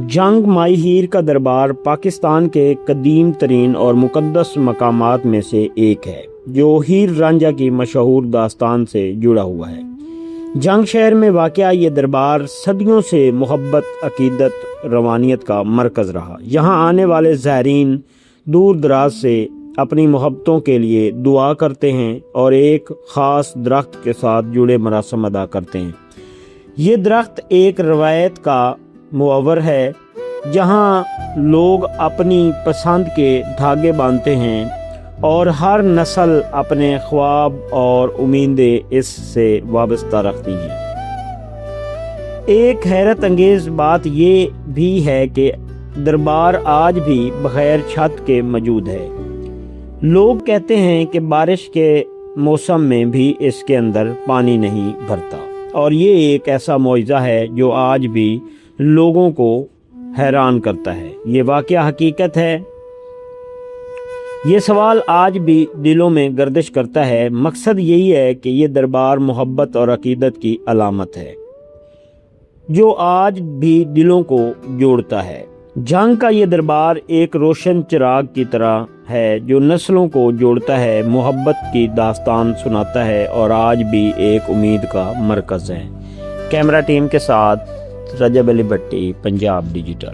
जंग माई हीर का दरबार पाकिस्तान के कदीम तरीन और मुक़द्दस मकामात में से एक है, जो हीर रांझा की मशहूर दास्तान से जुड़ा हुआ है। जंग शहर में वाक़या ये दरबार सदियों से मोहब्बत, अकीदत, रवानियत का मरकज़ रहा। यहाँ आने वाले ज़ायरीन दूर दराज से अपनी मोहब्बतों के लिए दुआ करते हैं और एक ख़ास दरख्त के साथ जुड़े मरासम अदा करते हैं। ये दरख्त एक रवायत का मुअव्वर है, जहाँ लोग अपनी पसंद के धागे बांधते हैं और हर नस्ल अपने ख्वाब और उम्मीदें इससे वाबस्ता रखती हैं। एक हैरत अंगेज़ बात ये भी है कि दरबार आज भी बग़ैर छत के मौजूद है। लोग कहते हैं कि बारिश के मौसम में भी इसके अंदर पानी नहीं भरता, और ये एक ऐसा मौजज़ा है जो आज भी लोगों को हैरान करता है। ये वाक़या हकीकत है। ये सवाल आज भी दिलों में गर्दिश करता है। मकसद यही है कि ये दरबार मोहब्बत और अकीदत की अलामत है, जो आज भी दिलों को जोड़ता है। जंग का ये दरबार एक रोशन चिराग की तरह है, जो नस्लों को जोड़ता है, मोहब्बत की दास्तान सुनाता है और आज भी एक उम्मीद का मरकज़ है। कैमरा टीम के साथ रजब अली भट्टी, पंजाब डिजिटल।